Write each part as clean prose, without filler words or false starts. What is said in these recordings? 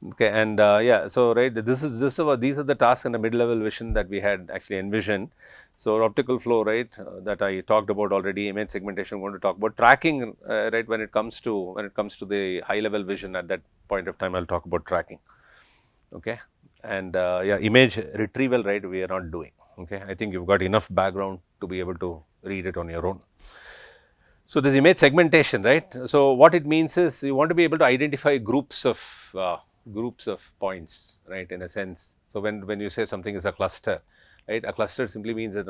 Okay, and yeah, so right, these are the tasks and the mid-level vision that we had actually envisioned. So optical flow, right, that I talked about already. Image segmentation, I'm going to talk about tracking, right, when it comes to the high-level vision. At that point of time, I'll talk about tracking. Okay, and yeah, image retrieval, right, we are not doing. Okay, I think you've got enough background to be able to read it on your own. So this image segmentation, right? So what it means is you want to be able to identify groups of points, right? In a sense. So when you say something is a cluster, right? A cluster simply means that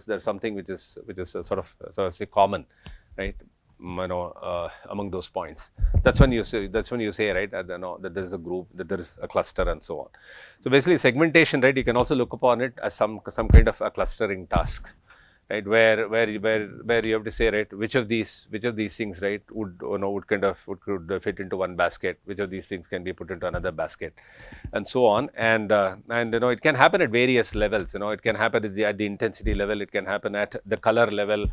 there's something which is sort of say common, right? Among those points. That's when you say right that there is a group, that there is a cluster, and so on. So basically segmentation, right? You can also look upon it as some kind of a clustering task, right, where you have to say, right, which of these things, right, could fit into one basket, which of these things can be put into another basket, and so on. And it can happen at various levels. It can happen at the intensity level, it can happen at the color level,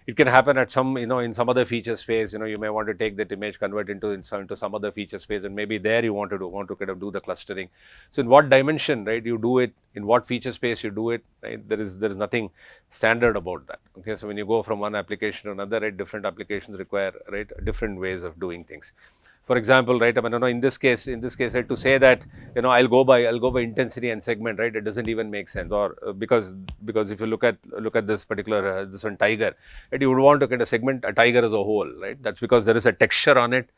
it can happen at some, in some other feature space. You may want to take that image, convert into some other feature space, and maybe there you want to kind of do the clustering. So in what dimension, right, you do it, in what feature space you do it, right? There is nothing standard about that. Okay, so when you go from one application to another, right, different applications require, right, different ways of doing things. For example, right, I mean, in this case, right, to say that, I'll go by intensity and segment, right, it doesn't even make sense. Or because if you look at this particular this one tiger, right, you would want to kind of segment a tiger as a whole, right? That's because there is a texture on it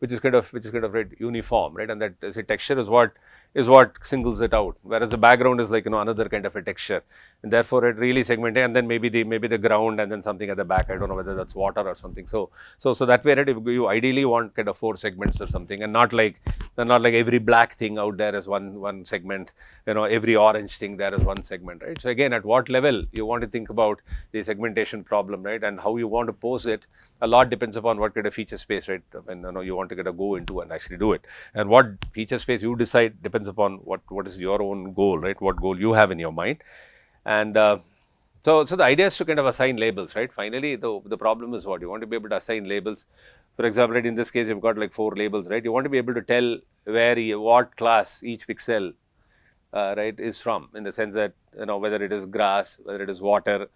which is kind of right, uniform, right, and that say texture is what singles it out, whereas the background is like, another kind of a texture, and therefore it really segmented. And then maybe the ground, and then something at the back, I don't know whether that's water or something. So that way, right, you ideally want kind of 4 segments or something, and not like every black thing out there is one segment, every orange thing there is one segment, right? So again, at what level you want to think about the segmentation problem, right, and how you want to pose it, a lot depends upon what kind of feature space, right, when you want to kind of go into and actually do it, and what feature space you decide depends upon what is your own goal, right, what goal you have in your mind. And so the idea is to kind of assign labels, right? Finally, the problem is what you want to be able to assign labels. For example, right, in this case, you've got like 4 labels, right? You want to be able to tell what class each pixel, right, is from, in the sense that, whether it is grass, whether it is water,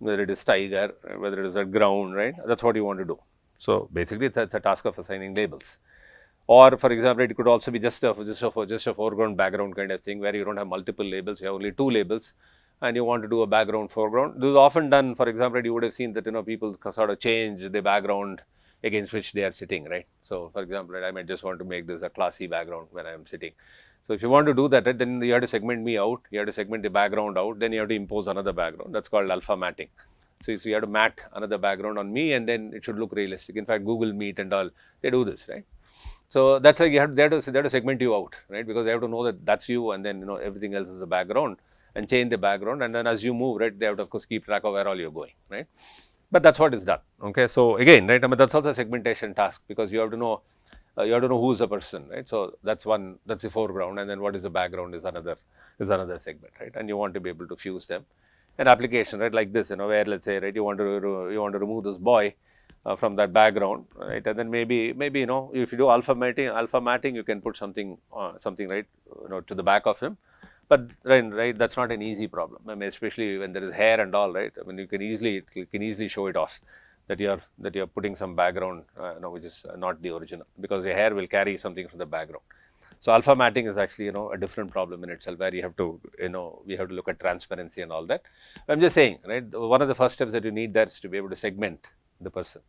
whether it is tiger, whether it is a ground, right? That's what you want to do. So basically, it's a task of assigning labels. Or for example, it could also be just a foreground background kind of thing, where you don't have multiple labels, you have only 2 labels, and you want to do a background foreground. This is often done. For example, you would have seen that, people sort of change the background against which they are sitting, right? So for example, right, I might just want to make this a classy background when I am sitting. So if you want to do that, right, then you have to segment me out, you have to segment the background out, then you have to impose another background. That's called alpha matting. So you have to mat another background on me, and then it should look realistic. In fact, Google Meet and all, they do this, right? So that's like they have to segment you out, right? Because they have to know that that's you, and then everything else is a background, and change the background, and then as you move, right, they have to of course keep track of where all you're going, right? But that's what is done. Okay, so again, right, I mean, that's also a segmentation task, because you have to know who's the person, right? So that's the foreground, and then what is the background is another segment, right? And you want to be able to fuse them. An application, right, like this, where let's say, right, you want to remove this boy from that background, right? And then maybe if you do alpha matting, you can put something right, to the back of him. But right, that's not an easy problem. I mean, especially when there is hair and all, right? I mean, you can easily show it off that you're putting some background, which is not the original, because the hair will carry something from the background. So alpha matting is actually, a different problem in itself, where you have to, we have to look at transparency and all that. I'm just saying, right, one of the first steps that you need there is to be able to segment the person.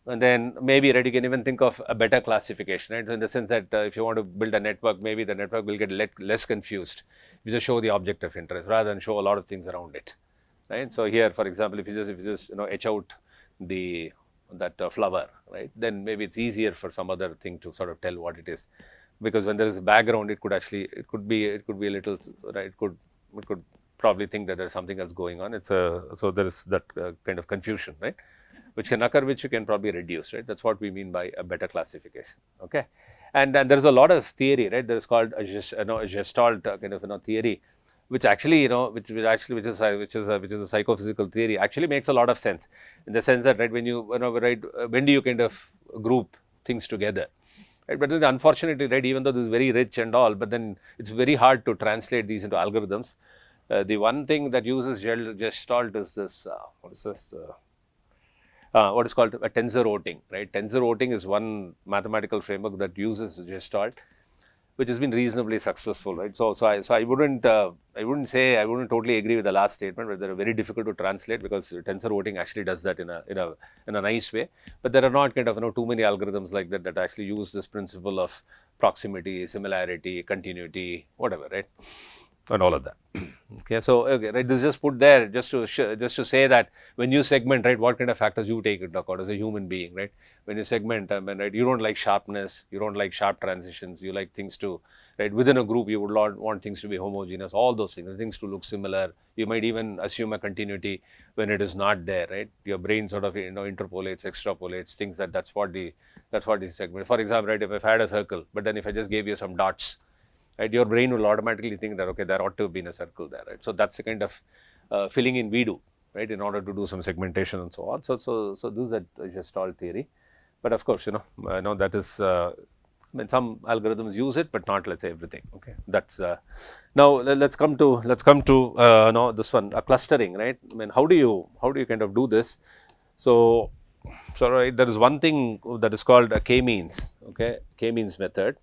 And then maybe, right, you can even think of a better classification, right? So in the sense that if you want to build a network, maybe the network will get less confused. You just show the object of interest rather than show a lot of things around it, right? So here, for example, if you just etch out that flower, right, then maybe it's easier for some other thing to sort of tell what it is, because when there is a background, it could be a little, right, it could probably think that there's something else going on. So there is that kind of confusion, right, which can occur, which you can probably reduce, right? That's what we mean by a better classification. Okay, and there is a lot of theory, right? There is called a Gestalt kind of theory, which actually which is a psychophysical theory, actually makes a lot of sense, in the sense that, right, when do you kind of group things together, right? But then unfortunately, right, even though this is very rich and all, but then it's very hard to translate these into algorithms. The one thing that uses Gestalt is this, what is this? What is called a tensor routing, right? Tensor routing is one mathematical framework that uses Gestalt, which has been reasonably successful, right? So I wouldn't totally agree with the last statement, but they're very difficult to translate because tensor routing actually does that in a nice way. But there are not kind of too many algorithms like that that actually use this principle of proximity, similarity, continuity, whatever, right? And all of that. Okay, so okay, right, this is just put there just to say that when you segment, right, what kind of factors you take into account as a human being, right? When you segment, right, you don't like sharpness, you don't like sharp transitions, you like things to, right, within a group you would want things to be homogeneous, all those things to look similar. You might even assume a continuity when it is not there, right? Your brain sort of interpolates, extrapolates things that's what the segment. For example, right, if I had a circle, but then if I just gave you some dots, right, your brain will automatically think that, okay, there ought to have been a circle there, right? So that's the kind of filling in we do, right, in order to do some segmentation and so on. So this is the Gestalt theory, but of course, that is, some algorithms use it, but not, let's say, everything. Okay, that's now let's come to this one, a clustering, right? I mean, how do you kind of do this? So right, there is one thing that is called a k-means, okay, k-means method.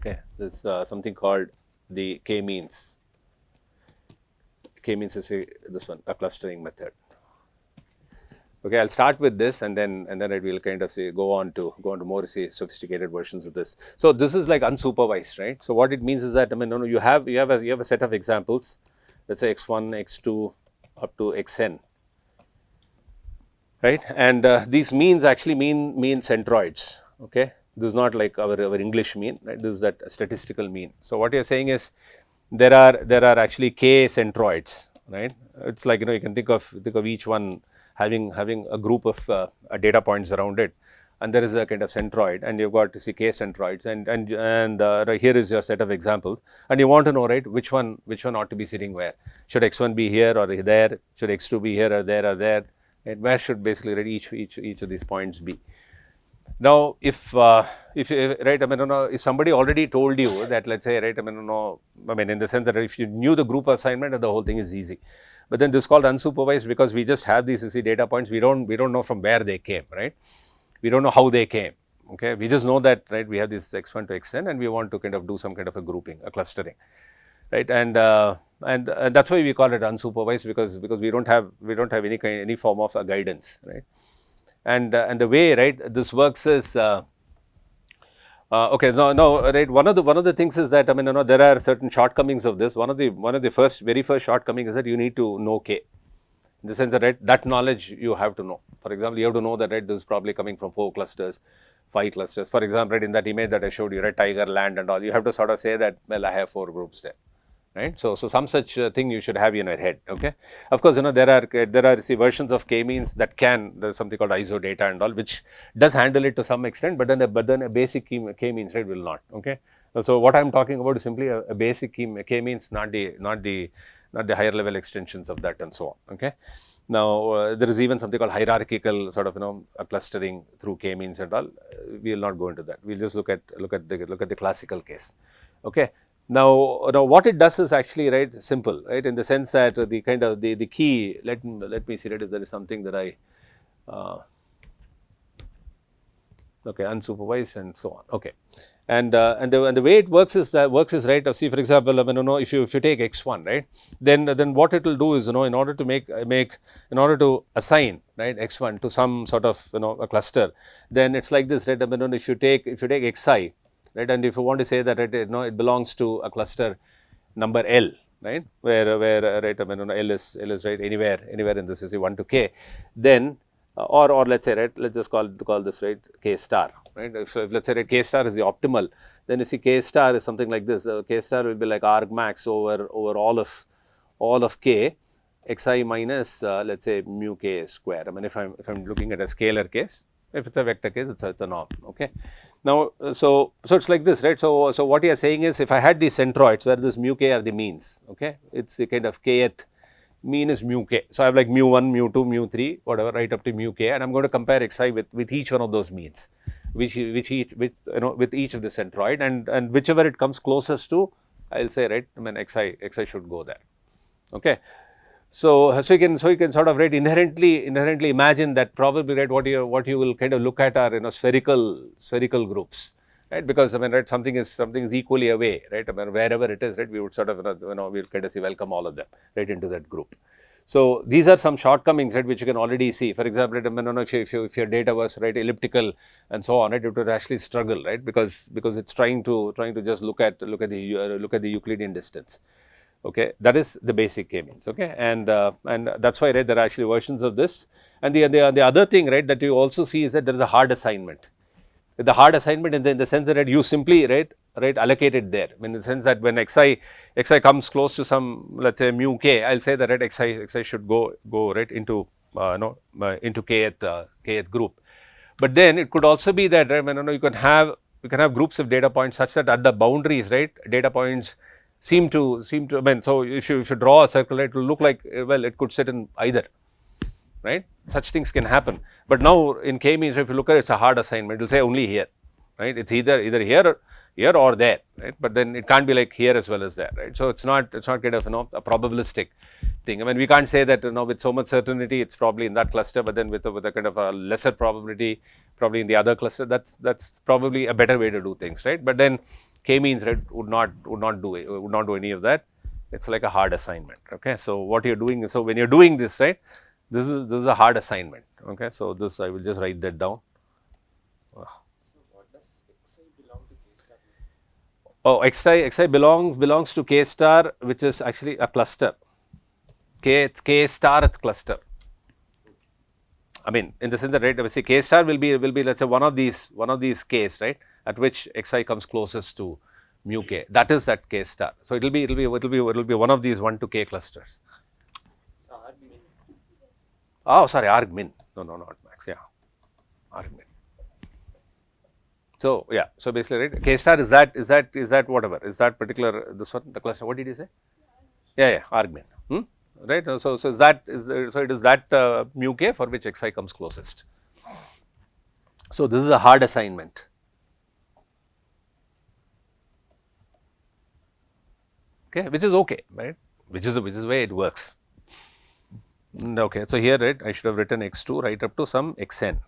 Okay, there's something called the k-means. K-means is this one, a clustering method. Okay, I'll start with this, and then I will kind of go on to more sophisticated versions of this. So this is like unsupervised, right? So what it means is that, I mean, you have a set of examples. Let's say x1, x2 up to xn, right? And these means actually mean centroids. Okay. This is not like our English mean, right? This is that statistical mean. So what you're saying is there are actually k centroids, right? It's like, you can think of each one having a group of data points around it, and there is a kind of centroid, and you've got to see k centroids, and here is your set of examples, and you want to know, right, which one ought to be sitting where. Should x1 be here or there? Should x2 be here or there? Right? Where should basically, right, each of these points be? Now, if right, I mean, if somebody already told you that, let's say, right, I mean, in the sense that if you knew the group assignment, the whole thing is easy. But then this is called unsupervised because we just have these data points. We don't know from where they came, right? We don't know how they came. Okay, we just know that, right, we have this x1 to xn, and we want to kind of do some kind of a grouping, a clustering, right? And that's why we call it unsupervised, because we don't have any form of a guidance, right? And the way, right, this works is okay. Now, right, one of the things is that, I mean, there are certain shortcomings of this. One of the very first shortcomings is that you need to know k, in the sense that, right, that knowledge you have to know. For example, you have to know that, right, this is probably coming from 4 clusters, 5 clusters. For example, right, in that image that I showed you, right, tiger, land, and all, you have to sort of say that, well, I have 4 groups there. Right, so some such thing you should have in your head. Okay, of course, there are versions of k-means that there's something called ISO data and all, which does handle it to some extent, but then a basic k-means, right, will not. Okay, so what I'm talking about is simply a basic k-means, not the higher level extensions of that and so on. Okay, now there is even something called hierarchical sort of a clustering through k-means and all. We will not go into that. We'll just look at the classical case. Okay. Now what it does is actually, right, simple, right, in the sense that the kind of the key, let me see, right, if there is something that I okay, unsupervised and so on. Okay, and the way it works is right. See, for example, I mean, if you take x1, right, then what it will do is, in order to assign, right, x1 to some sort of a cluster, then it's like this, right. I mean, if you take xi, right, and if you want to say that, right, it belongs to a cluster number L, right, where right, I mean, L is right, anywhere in this is 1 to k, then or let's say, right, let's just call this, right, k star, right. If let's say, right, k star is the optimal, then you see k star is something like this. K star will be like argmax over all of k xi minus let's say mu k square. I mean, if I'm looking at a scalar case. If it's a vector case, it's a norm. Okay. Now, so it's like this, right? So what you are saying is, if I had these centroids where this mu k are the means, okay, it's the kind of kth mean is mu k. So, I have like mu 1, mu 2, mu 3, whatever, right up to mu k, and I am going to compare xi with each one of those means, with each of the centroid, and whichever it comes closest to, I will say, right, I mean xi should go there. Okay. So, you can sort of, right, inherently imagine that probably, right, what you will kind of look at are spherical groups, right, because I mean, right, something is equally away, right, I mean, wherever it is, right, we would sort of we'll kind of welcome all of them right into that group. So, these are some shortcomings, right, which you can already see. For example, right, I mean, if your data was, right, elliptical and so on, right, it would actually struggle, right, because it's trying to just look at the Euclidean distance. Okay, that is the basic k-means. Okay, and that's why, right, there are actually versions of this. And the other thing, right, that you also see is that there is a hard assignment. The hard assignment in the sense that you simply, right, allocate it there. I mean, in the sense that when xi comes close to some, let's say, mu k, I'll say that, right, xi should go right into into kth group. But then it could also be that, right, you can have groups of data points such that at the boundaries, right, data points seem to I mean, so if you draw a circle, right, it will look like, well, it could sit in either, right, such things can happen. But now in k-means, if you look at it, it's a hard assignment, it will say only here, right, it's either here or there, right, but then it can't be like here as well as there, right. So, it's not kind of a probabilistic thing. I mean, we can't say that with so much certainty it's probably in that cluster, but then with a kind of a lesser probability probably in the other cluster. That's probably a better way to do things, right. But then k-means, right, would not do any of that. It's like a hard assignment. Okay, so what you're doing is, so when you're doing this, right, this is a hard assignment. Okay, so this I will just write that down. So what does xi belong to k star? Oh, xi belongs to k star, which is actually a cluster. K starth cluster. I mean, in the sense that, right, obviously k star will be let's say one of these k's, right, at which xi comes closest to mu k. That is that k star. So it will be one of these 1 to k clusters. So arg min. Oh, sorry, arg min. No, not max. Yeah, arg min. So yeah, so basically, right, k star is that whatever is that particular this one, the cluster. What did you say? Yeah, arg min. Right. So it is that mu k for which xi comes closest. So this is a hard assignment. Okay, which is okay, right? Which is the way it works. Okay, so here, right, I should have written x2 right up to some xn.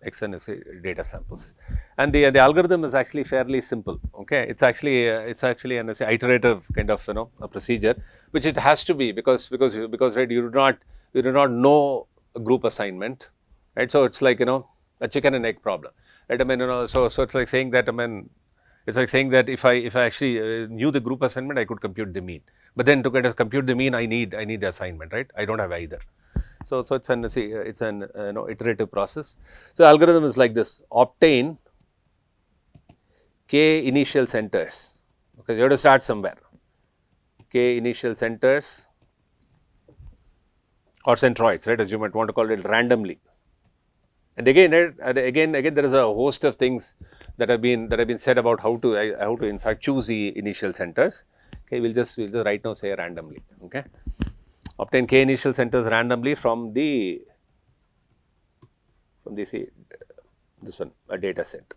Xn is data samples, and the algorithm is actually fairly simple. Okay, it's actually an iterative kind of a procedure, which it has to be because right, you do not know a group assignment, right. So it's like a chicken and egg problem, right. I mean, so it's like saying that, I mean, it's like saying that if I actually knew the group assignment, I could compute the mean, but then to kind of compute the mean, I need the assignment, right. I don't have either. So it's an iterative process. So algorithm is like this: obtain k initial centers. Okay, you have to start somewhere. K initial centers or centroids, right? As you might want to call it randomly. And again, there is a host of things that have been said about how to in fact choose the initial centers. Okay, we'll just right now say randomly. Okay. Obtain k initial centers randomly from the this one, a data set.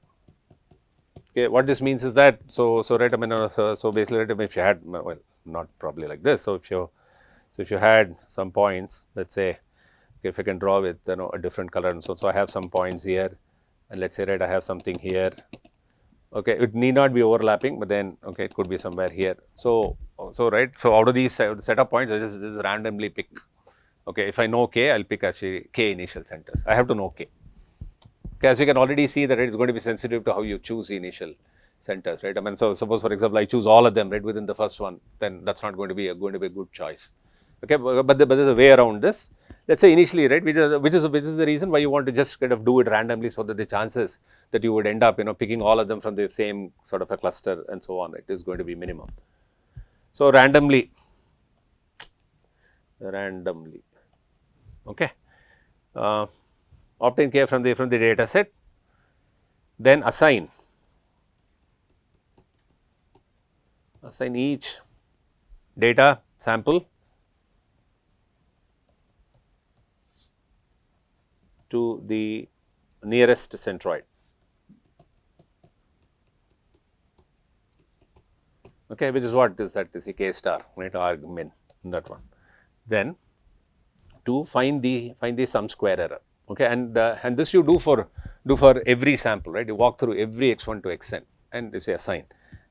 Okay, what this means is that, so right, I mean, so basically, right, if you had, well, not probably like this. So if you had some points, let's say, okay, if I can draw with a different color, and so I have some points here, and let's say, right, I have something here. Okay, it need not be overlapping, but then okay, it could be somewhere here. So right, so out of these set of points, I just randomly pick. Okay, if I know k, I'll pick actually k initial centers. I have to know k. Okay, as you can already see that, right, it's going to be sensitive to how you choose the initial centers, right. I mean, so suppose, for example, I choose all of them right within the first one, then that's not going to be a good choice. Okay, but there's a way around this. Let's say initially, right, which is the reason why you want to just kind of do it randomly, so that the chances that you would end up picking all of them from the same sort of a cluster and so on, right, is going to be minimum. So randomly, okay, obtain k from the data set, then assign each data sample to the nearest centroid. Okay, which is what is that is a k star, right, or min, that one. Then to find the sum square error. Okay, and this you do for every sample, right? You walk through every x1 to xn and you say assign.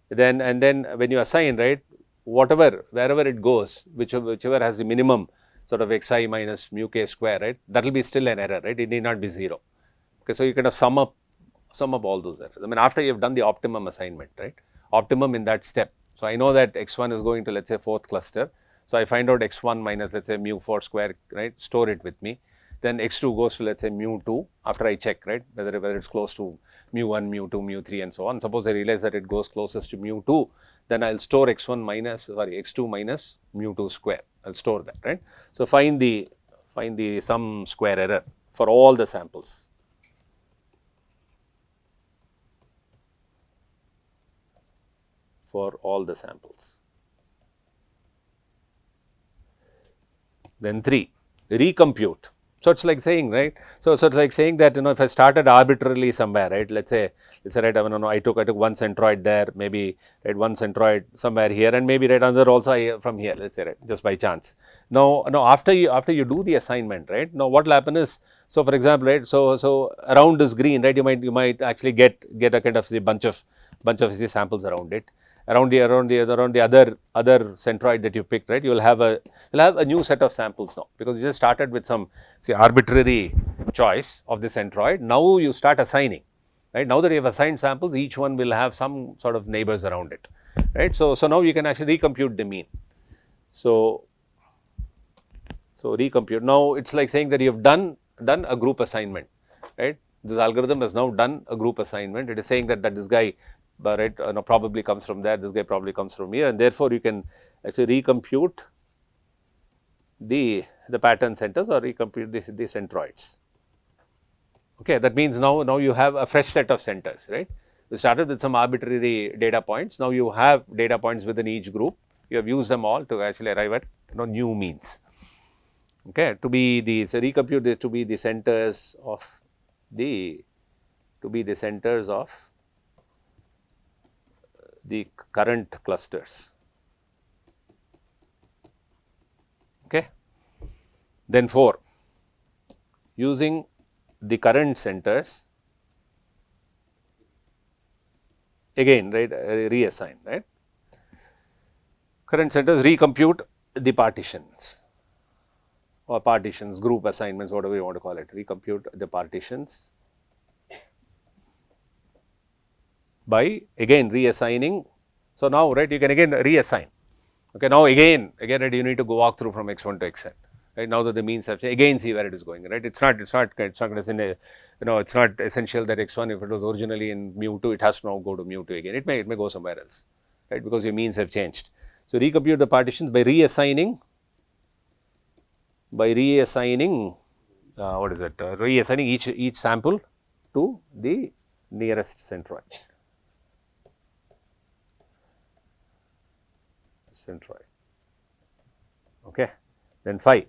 Then when you assign, right, wherever it goes, whichever has the minimum sort of xi minus mu k square, right, that will be still an error, right? It need not be 0. Okay, so you kind of sum up all those errors. I mean, after you have done the optimum assignment, right? Optimum in that step. So I know that x1 is going to, let's say, 4th cluster. So I find out x1 minus, let's say, mu 4 square, right? Store it with me. Then x2 goes to, let's say, mu 2 after I check, right, whether it's close to mu 1, mu 2, mu 3 and so on. Suppose I realize that it goes closest to mu 2, then I'll store x2 minus mu 2 square. I'll store that, right. So find the sum square error for all the samples. For all the samples. Then 3, recompute. So it's like saying, right, so it's like saying that, if I started arbitrarily somewhere, right, let's say right, I took one centroid there, maybe, right, one centroid somewhere here, and maybe, right, another also from here, let's say, right, just by chance. Now after you do the assignment, right, now what will happen is, so for example, right, so around this green, right, you might actually get a kind of the bunch of the samples around it. Around the other centroid that you picked, right, you will have a new set of samples now, because you just started with some, say, arbitrary choice of the centroid. Now you start assigning, right. Now that you have assigned samples, each one will have some sort of neighbors around it, right. So now you can actually recompute the mean. So recompute. Now it's like saying that you have done a group assignment, right. This algorithm has now done a group assignment. It is saying that this guy, right, probably comes from there, this guy probably comes from here, and therefore you can actually recompute the pattern centers or recompute the centroids. Okay, that means now you have a fresh set of centers, right. We started with some arbitrary data points. Now you have data points within each group. You have used them all to actually arrive at new means. Okay, recompute this to be the centers of the current clusters. Okay. Then 4, using the current centers, again, right, reassign, right. Current centers, recompute the partitions or partitions, group assignments, whatever you want to call it, recompute the partitions by again reassigning. So now, right, you can again reassign. Okay, now again, right, you need to go walk through from x1 to xn. Right, now that the means have again see where it is going. Right, it's not going to it's not essential that x1, if it was originally in mu 2, it has to now go to mu 2 again. It may go somewhere else, right, because your means have changed. So recompute the partitions by reassigning. Reassigning each sample to the nearest centroid. Okay. Then 5,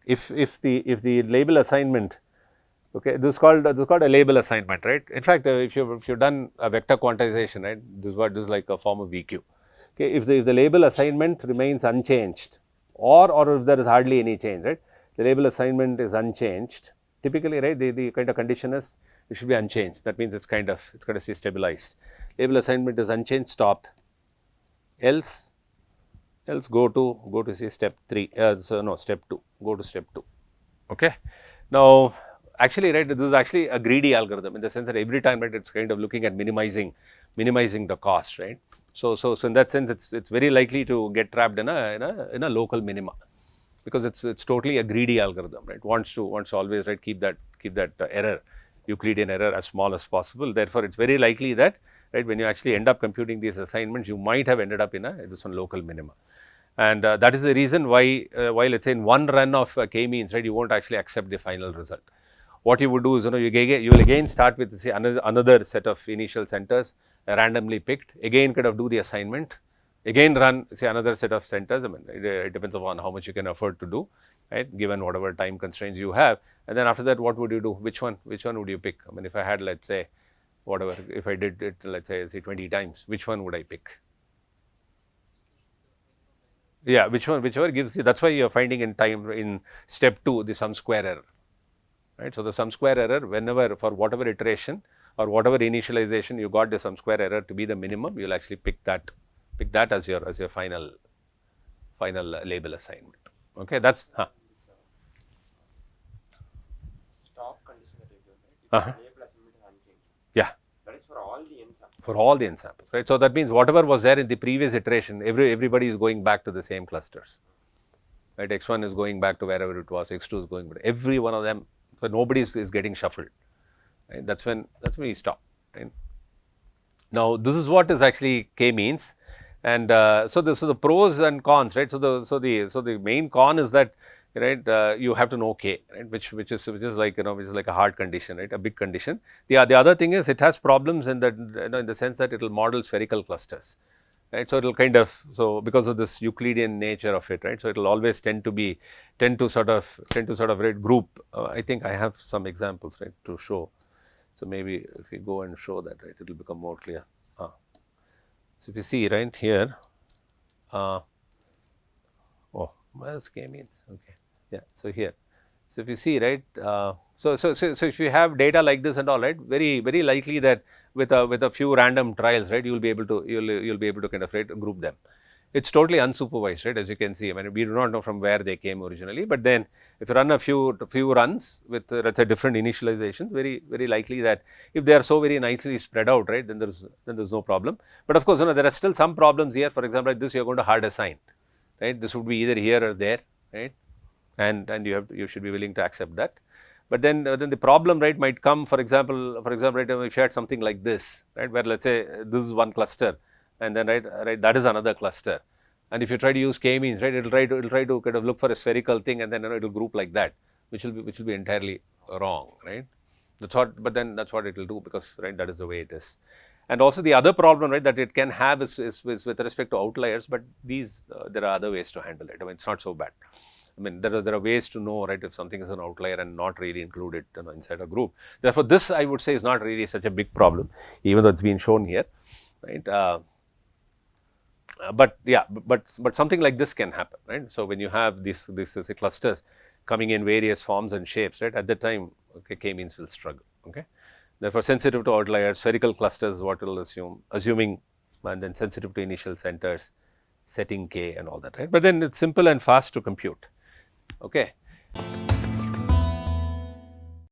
if the label assignment, okay, this is called a label assignment, right. In fact, if you've done a vector quantization, right, this is like a form of VQ. Okay, if the label assignment remains unchanged, or if there is hardly any change, right, the label assignment is unchanged, typically, right, the kind of condition is it should be unchanged. That means it's kind of stabilized. Label assignment is unchanged, stop. Else go to say step 3, step 2, go to step 2. Okay. Now actually, right, this is actually a greedy algorithm in the sense that every time, right, it's kind of looking at minimizing the cost, right. So in that sense, it's very likely to get trapped in a local minima, because it's totally a greedy algorithm, right. Wants to always, right, keep that error, Euclidean error, as small as possible. Therefore, it's very likely that, right, when you actually end up computing these assignments, you might have ended up in this one local minima. And that is the reason why let's say in one run of k-means, right, you won't actually accept the final result. What you would do is, you will again start with, say, another set of initial centers randomly picked, again kind of do the assignment, again run, say, another set of centers. I mean, it depends upon how much you can afford to do, right, given whatever time constraints you have, and then after that what would you do? Which one would you pick? I mean, if I had, let's say, whatever, if I did it, let's say 20 times, which one would I pick? Yeah, whichever gives you, that's why you're finding in step 2 the sum square error, right? So the sum square error, whenever for whatever iteration or whatever initialization you got the sum square error to be the minimum, you'll actually pick that as your final label assignment. Okay, that's Stop condition that you give, right? If label assignment is unchanged. Yeah. That is for all the n samples. For all the n samples, right? So that means whatever was there in the previous iteration, everybody is going back to the same clusters, right? X1 is going back to wherever it was, X2 is going back. Every one of them, so nobody is getting shuffled. Right? That's when you stop. Right? Now this is what is actually k-means, and so the pros and cons, right? So the main con is that, right, you have to know k, right, which is like, which is like a hard condition, right, a big condition. The other thing is it has problems in that, in the sense that it will model spherical clusters, right. So it will kind of, so because of this Euclidean nature of it, right, so it will always tend to sort of right, group. I think I have some examples, right, to show. So maybe if we go and show that, right, it will become more clear. So if you see right here, oh, where's k-means? Okay, yeah. So here, so if you see, right, so if you have data like this and all, right, very likely that with a few random trials, right, you'll be able to kind of, right, group them. It's totally unsupervised, right, as you can see. I mean, we do not know from where they came originally, but then if you run a few runs with let's say different initializations, very likely that if they are so very nicely spread out, right, then there's no problem. But of course, there are still some problems here. For example, like this, you are going to hard assign, right? This would be either here or there, right? And you should be willing to accept that. But then the problem, right, might come, for example, right, if you had something like this, right, where let's say this is one cluster, and then right that is another cluster, and if you try to use k-means, right, it'll try to kind of look for a spherical thing, and then it'll group like that, which will be entirely wrong, right? That's what it will do, because, right, that is the way it is. And also the other problem, right, that it can have is with respect to outliers, but these there are other ways to handle it. I mean, it's not so bad. I mean, there are ways to know, right, if something is an outlier and not really include it, inside a group. Therefore, this I would say is not really such a big problem, even though it's been shown here, right? But yeah, but something like this can happen, right? So when you have these clusters coming in various forms and shapes, right, at that time, okay, k-means will struggle. Okay, therefore sensitive to outliers, spherical clusters, what will assuming, and then sensitive to initial centers, setting k and all that, right? But then it's simple and fast to compute. Okay,